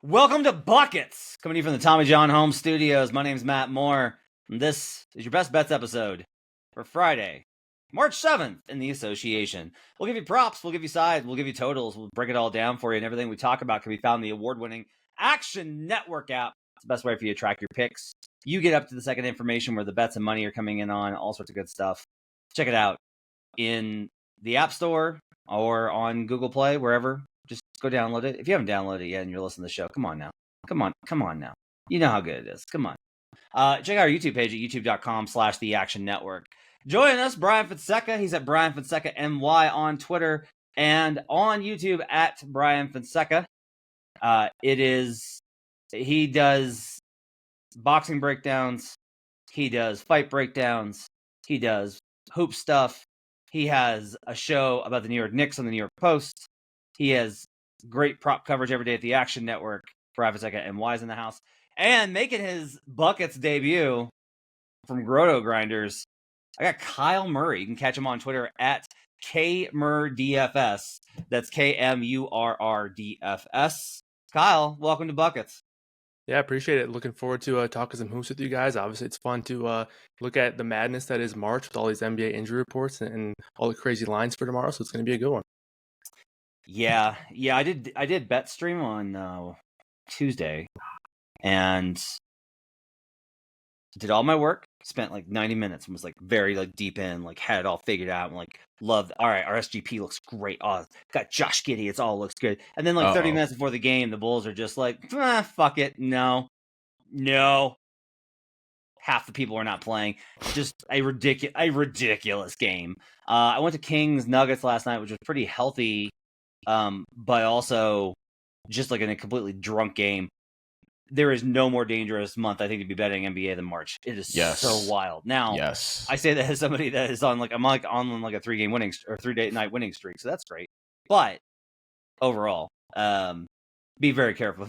Welcome to Buckets, coming to you from the Tommy John Home Studios. My name's Matt Moore, and this is your Best Bets episode for Friday, March 7th in the association. We'll give you props, we'll give you sides, we'll give you totals, we'll break it all down for you, and everything we talk about can be found in the award-winning Action Network app. It's the best way for you to track your picks. You get up to the second information where the bets and money are coming in on, all sorts of good stuff. Check it out in the App Store or on Google Play, wherever. Just go download it. If you haven't downloaded it yet and you're listening to the show, come on now. Come on now. You know how good it is. Come on. Check out our YouTube page at youtube.com/The Action Network. Join us, Bryan Fonseca. He's at Bryan Fonseca NY on Twitter and on YouTube at Bryan Fonseca. He does boxing breakdowns. He does fight breakdowns. He does hoop stuff. He has a show about the New York Knicks on the New York Post. He has great prop coverage every day at the Action Network. Bryan Fonseca NY's in the house. And making his Buckets debut from Grotto Grinders, I got Kyle Murray. You can catch him on Twitter at KMurDFS. That's KMURRDFS. Kyle, welcome to Buckets. Yeah, appreciate it. Looking forward to talking some hoops with you guys. Obviously, it's fun to look at the madness that is March with all these NBA injury reports and all the crazy lines for tomorrow. So it's going to be a good one. Yeah. I did bet stream on Tuesday and did all my work. Spent like 90 minutes and was like very like deep in, like had it all figured out. And like loved. All right, our SGP looks great. Oh, got Josh Giddey. It all looks good. And then like 30 minutes before the game, the Bulls are just like, fuck it, no. Half the people are not playing. Just a ridiculous game. I went to Kings Nuggets last night, which was pretty healthy. But also just like in a completely drunk game. There is no more dangerous month, I think, to be betting NBA than March. It is so wild. Now, I say that as somebody that is on like I'm like on like a 3-game winning or 3-day night winning streak, so that's great. But overall, be very careful.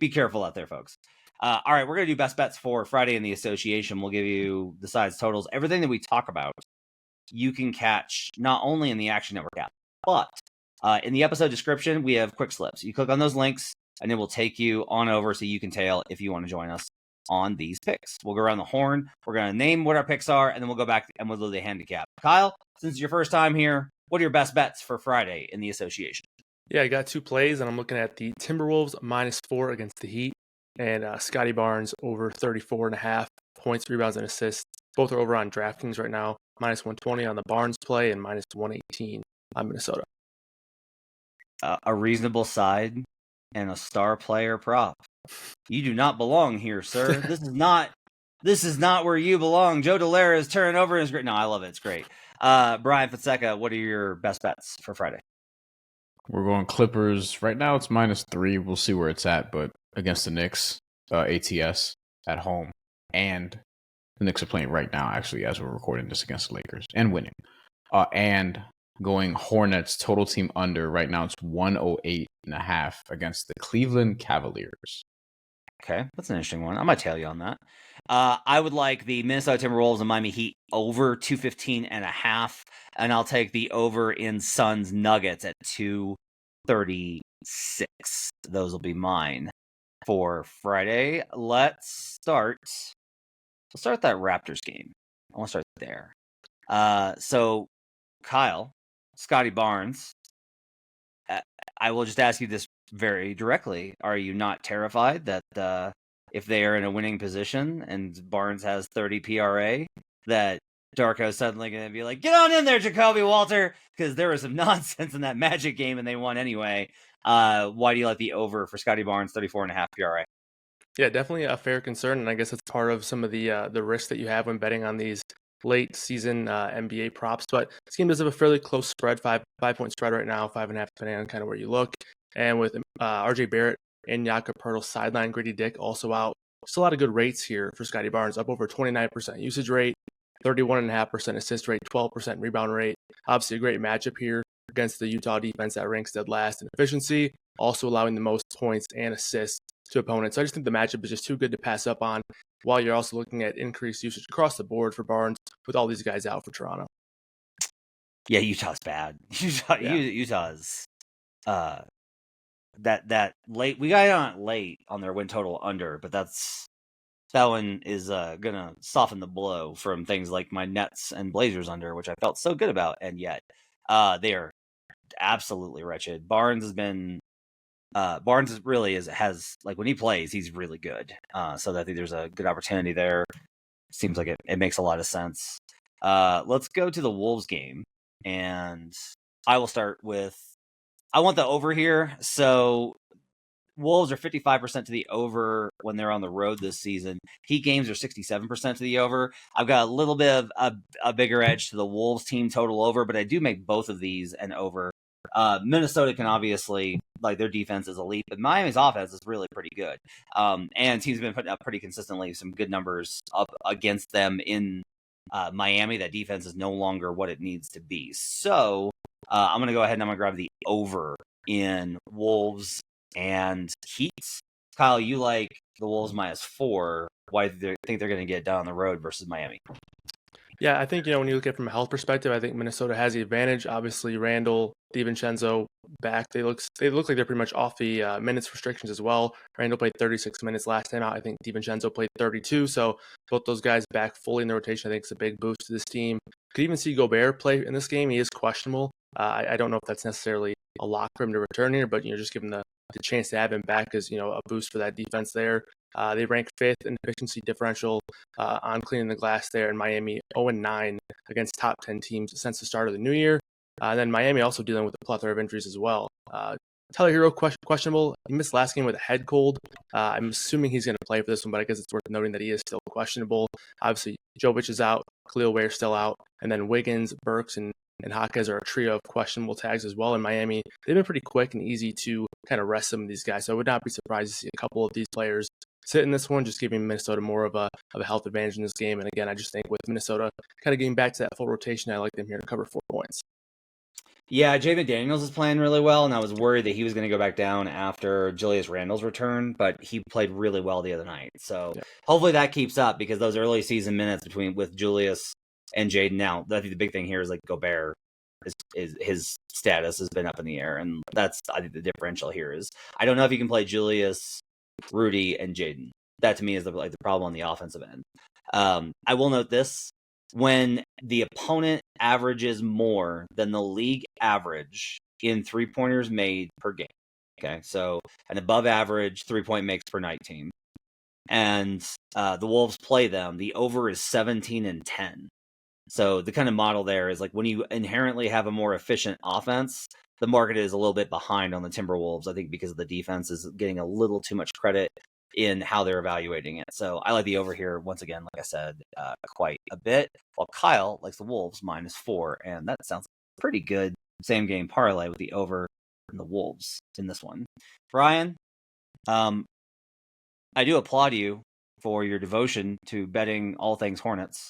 Be careful out there, folks. All right, we're gonna do best bets for Friday in the association. We'll give you the sides, totals, everything that we talk about. You can catch not only in the Action Network app, but in the episode description, we have quick slips. You click on those links, and it will take you on over so you can tail if you want to join us on these picks. We'll go around the horn. We're going to name what our picks are, and then we'll go back and we'll do the handicap. Kyle, since it's your first time here, what are your best bets for Friday in the association? Yeah, I got 2 plays, and I'm looking at the Timberwolves -4 against the Heat, and Scotty Barnes over 34.5 points, rebounds, and assists. Both are over on DraftKings right now. -120 on the Barnes play and -118 on Minnesota. A reasonable side and a star player prop. You do not belong here, sir. This is not where you belong. Joe Delera is turning over his great. No, I love it. It's great. Bryan Fonseca, what are your best bets for Friday? We're going Clippers. Right now it's -3. We'll see where it's at, but against the Knicks, ATS at home. And the Knicks are playing right now, actually, as we're recording this against the Lakers and winning. And going Hornets total team under. Right now it's 108.5 against the Cleveland Cavaliers. Okay, that's an interesting one. I might tail you on that. I would like the Minnesota Timberwolves and Miami Heat over 215.5, and I'll take the over in Suns Nuggets at 236. Those will be mine for Friday. Let's start that Raptors game. I want to start there. So Kyle, Scotty Barnes, I will just ask you this very directly. Are you not terrified that if they are in a winning position and Barnes has 30 PRA, that Darko's suddenly going to be like, get on in there, Jacoby Walter, because there was some nonsense in that Magic game and they won anyway. Why do you like the over for Scotty Barnes, 34.5 PRA? Yeah, definitely a fair concern, and I guess it's part of some of the risks that you have when betting on these late season NBA props. But this game does have a fairly close spread, 5-point spread right now, 5.5 depending on kind of where you look. And with RJ Barrett and Jakob Poeltl's sideline, Grady Dick also out. Just a lot of good rates here for Scotty Barnes, up over 29% usage rate, 31.5% assist rate, 12% rebound rate. Obviously a great matchup here against the Utah defense that ranks dead last in efficiency, also allowing the most points and assists to opponents. So I just think the matchup is just too good to pass up on, while you're also looking at increased usage across the board for Barnes with all these guys out for Toronto. Yeah, Utah's bad. Utah's that late. We got on late on their win total under, but that one is gonna soften the blow from things like my Nets and Blazers under, which I felt so good about, and yet they are absolutely wretched. Barnes has like when he plays, he's really good. So I think there's a good opportunity there. Seems like it makes a lot of sense. Let's go to the Wolves game, and I will start with. I want the over here. So Wolves are 55% to the over when they're on the road this season. Heat games are 67% to the over. I've got a little bit of a bigger edge to the Wolves team total over, but I do make both of these an over. Minnesota can obviously, like, their defense is elite, but Miami's offense is really pretty good. And teams have been putting up pretty consistently some good numbers up against them in Miami. That defense is no longer what it needs to be. So I'm going to go ahead and I'm going to grab the over in Wolves and Heat. Kyle, you like the Wolves -4. Why do you think they're going to get down on the road versus Miami? Yeah, I think, when you look at it from a health perspective, I think Minnesota has the advantage. Obviously, Randall, DiVincenzo back. They look like they're pretty much off the minutes restrictions as well. Randall played 36 minutes last time out. I think DiVincenzo played 32. So both those guys back fully in the rotation, I think, is a big boost to this team. Could even see Gobert play in this game. He is questionable. I don't know if that's necessarily a lock for him to return here, but just give him the chance to have him back is a boost for that defense there. They rank 5th in efficiency differential on cleaning the glass there, in Miami 0-9 against top 10 teams since the start of the new year. And then Miami also dealing with a plethora of injuries as well. Tyler Hero questionable. He missed last game with a head cold. I'm assuming he's going to play for this one, but I guess it's worth noting that he is still questionable. Obviously, Jovic is out, Khalil Ware's still out, and then Wiggins, Burks, and Jaquez are a trio of questionable tags as well in Miami. They've been pretty quick and easy to kind of rest some of these guys, so I would not be surprised to see a couple of these players sit in this one, just giving Minnesota more of a health advantage in this game. And again, I just think with Minnesota kind of getting back to that full rotation, I like them here to cover 4 points. Yeah, Jay McDaniels is playing really well, and I was worried that he was going to go back down after Julius Randle's return, but he played really well the other night. So hopefully that keeps up, because those early season minutes with Julius and Jaden. Now, I think the big thing here is like Gobert is his status has been up in the air, and that's, I think, the differential here is I don't know if you can play Julius, Rudy, and Jaden. That to me is the problem on the offensive end. I will note this: when the opponent averages more than the league average in 3-pointers made per game, okay, so an above average 3-point makes per night team, and the Wolves play them, the over is 17-10. So the kind of model there is like when you inherently have a more efficient offense, the market is a little bit behind on the Timberwolves, I think, because the defense is getting a little too much credit in how they're evaluating it. So I like the over here, once again, like I said, quite a bit, while Kyle likes the Wolves -4, and that sounds pretty good. Same game parlay with the over and the Wolves in this one. Brian, I do applaud you for your devotion to betting all things Hornets.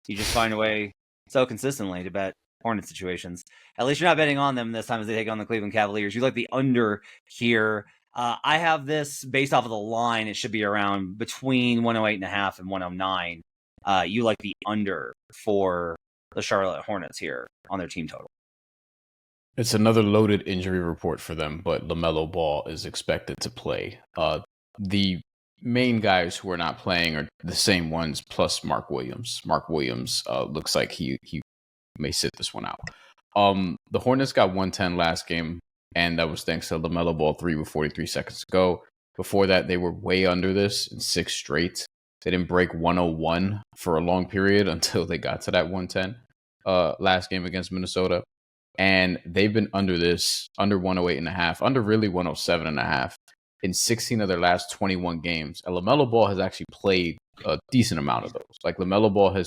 You just find a way so consistently to bet Hornet situations. At least you're not betting on them this time as they take on the Cleveland Cavaliers. You like the under here. I have this based off of the line. It should be around between 108.5 and 109. You like the under for the Charlotte Hornets here on their team total. It's another loaded injury report for them, but LaMelo Ball is expected to play. The main guys who are not playing are the same ones plus Mark Williams. Mark Williams looks like he may sit this one out. The Hornets got 110 last game, and that was thanks to LaMelo Ball 3 with 43 seconds to go. Before that, they were way under this in 6 straight. They didn't break 101 for a long period until they got to that 110 last game against Minnesota. And they've been under this, under 108.5, under really 107.5 in 16 of their last 21 games. And LaMelo Ball has actually played a decent amount of those. Like, LaMelo Ball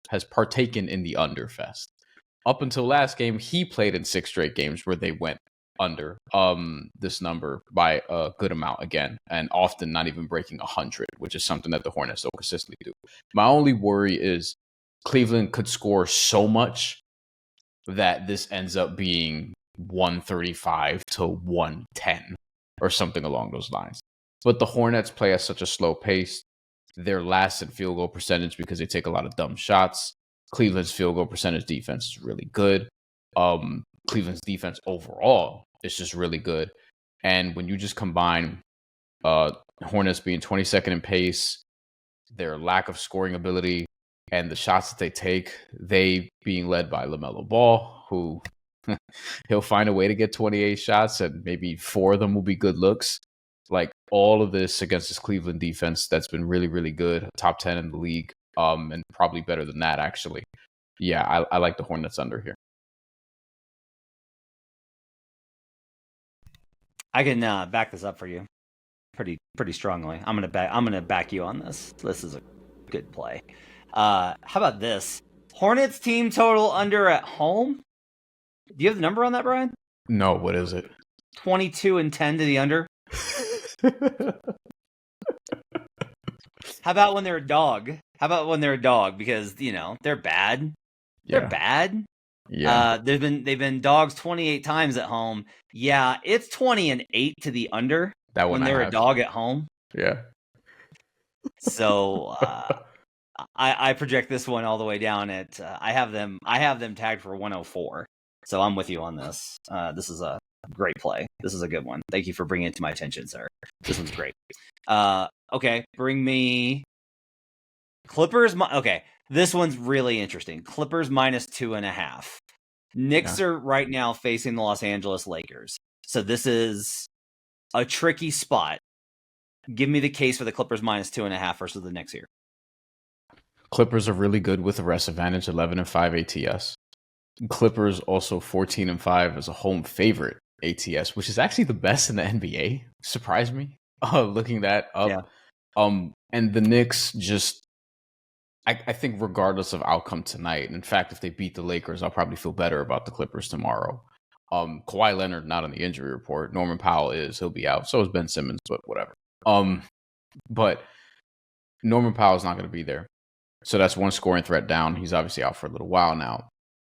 has partaken in the underfest. Up until last game, he played in 6 straight games where they went under this number by a good amount again, and often not even breaking 100, which is something that the Hornets so consistently do. My only worry is Cleveland could score so much that this ends up being 135 to 110 or something along those lines. But the Hornets play at such a slow pace. They're last in field goal percentage because they take a lot of dumb shots. Cleveland's field goal percentage defense is really good. Cleveland's defense overall is just really good. And when you just combine Hornets being 22nd in pace, their lack of scoring ability, and the shots that they take, they being led by LaMelo Ball, who he'll find a way to get 28 shots, and maybe 4 of them will be good looks. Like, all of this against this Cleveland defense that's been really, really good, top 10 in the league, and probably better than that, actually. Yeah, I like the Hornets under here. I can back this up for you pretty strongly. I'm gonna back you on this. This is a good play. How about this? Hornets team total under at home. Do you have the number on that, Brian? No, what is it? 22-10 to the under. How about when they're a dog? Because they're bad. Yeah. They're bad. Yeah. They've been dogs 28 times at home. Yeah, it's 20-8 to the under That one when they're a dog at home. Yeah. So I project this one all the way down at I have them tagged for 104. So I'm with you on this. This is a great play. This is a good one. Thank you for bringing it to my attention, sir. This one's great. Okay, bring me Clippers. Okay, this one's really interesting. Clippers -2.5. Knicks are right now facing the Los Angeles Lakers. So this is a tricky spot. Give me the case for the Clippers -2.5 versus the Knicks here. Clippers are really good with the rest advantage, 11-5 ATS. Clippers also 14-5 as a home favorite ATS, which is actually the best in the NBA. Surprised me looking that up. Yeah. And the Knicks just, I think regardless of outcome tonight, in fact, if they beat the Lakers, I'll probably feel better about the Clippers tomorrow. Kawhi Leonard not on the injury report. Norman Powell he'll be out. So is Ben Simmons, but whatever. But Norman Powell's not going to be there. So that's one scoring threat down. He's obviously out for a little while now.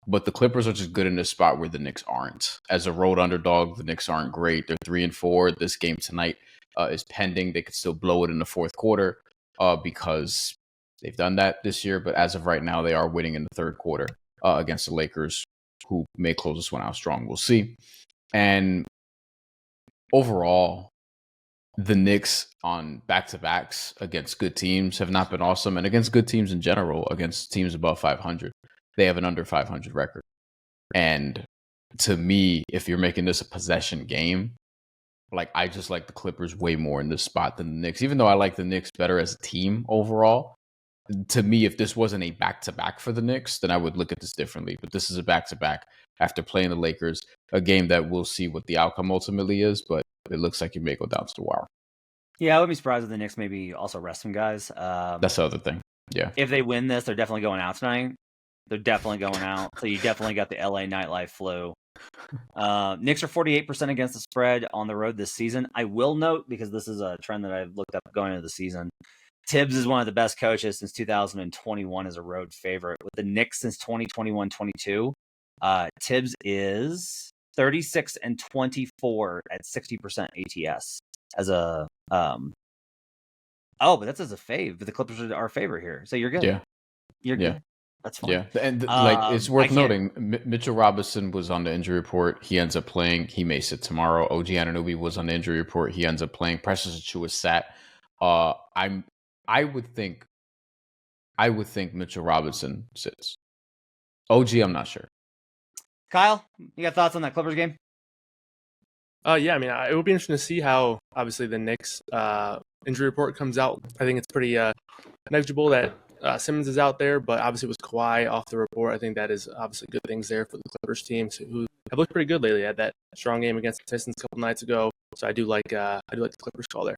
But the Clippers are just good in this spot where the Knicks aren't. As a road underdog, the Knicks aren't great. They're 3-4. This game tonight is pending. They could still blow it in the fourth quarter because they've done that this year. But as of right now, they are winning in the third quarter against the Lakers, who may close this one out strong. We'll see. And overall, the Knicks on back-to-backs against good teams have not been awesome. And against good teams in general, against teams above 500, they have an under 500 record. And to me, if you're making this a possession game, I just like the Clippers way more in this spot than the Knicks. Even though I like the Knicks better as a team overall, to me, if this wasn't a back-to-back for the Knicks, then I would look at this differently. But this is a back-to-back after playing the Lakers, a game that we'll see what the outcome ultimately is, but it looks like it may go down to the wire. Yeah, I wouldn't be surprised if the Knicks maybe also rest some guys. That's the other thing. Yeah. If they win this, they're definitely going out tonight. They're definitely going out. So you definitely got the LA nightlife flu. Knicks are 48% against the spread on the road this season. I will note, because this is a trend that I've looked up going into the season, Tibbs is one of the best coaches since 2021 as a road favorite. With the Knicks since 2021-22, Tibbs is 36-24 at 60% ATS as a but that's as a fave. But the Clippers are our favorite here, so you're good. Yeah, you're good. That's fine. Yeah, and it's worth noting, Mitchell Robinson was on the injury report. He ends up playing. He may sit tomorrow. OG Anunoby was on the injury report. He ends up playing. Precious Achiuwa sat. I would think Mitchell Robinson sits. OG, I'm not sure. Kyle, you got thoughts on that Clippers game? Yeah, I mean, it would be interesting to see how, obviously, the Knicks injury report comes out. I think it's pretty negligible that Simmons is out there, but obviously with Kawhi off the report, I think that is obviously good things there for the Clippers team, who have looked pretty good lately. Had that strong game against the Pistons a couple nights ago, so I do like the Clippers call there.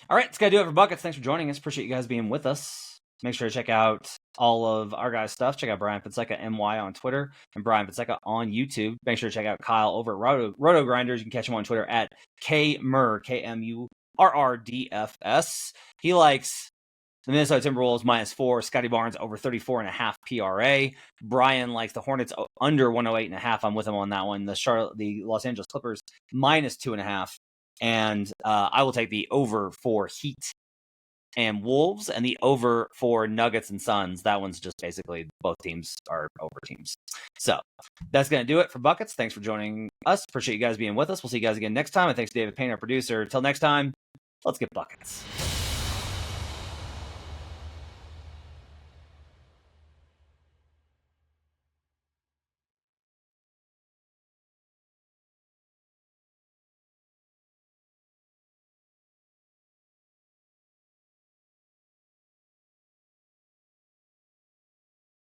All right, that's gonna do it for Buckets. Thanks for joining us. Appreciate you guys being with us. Make sure to check out all of our guys' stuff. Check out Brian Fonseca MY on Twitter and Brian Fonseca on YouTube. Make sure to check out Kyle over at Roto Grinders. You can catch him on Twitter at KMurr, KMURRDFS. He likes the Minnesota Timberwolves -4, Scotty Barnes over 34.5 PRA. Brian likes the Hornets under 108.5. I'm with him on that one. The Los Angeles Clippers -2.5. And I will take the over for Heat and Wolves, and the over for Nuggets and Suns. That one's just basically both teams are over teams. So that's going to do it for Buckets. Thanks for joining us. Appreciate you guys being with us. We'll see you guys again next time. And thanks to David Payne, our producer. Until next time, let's get buckets.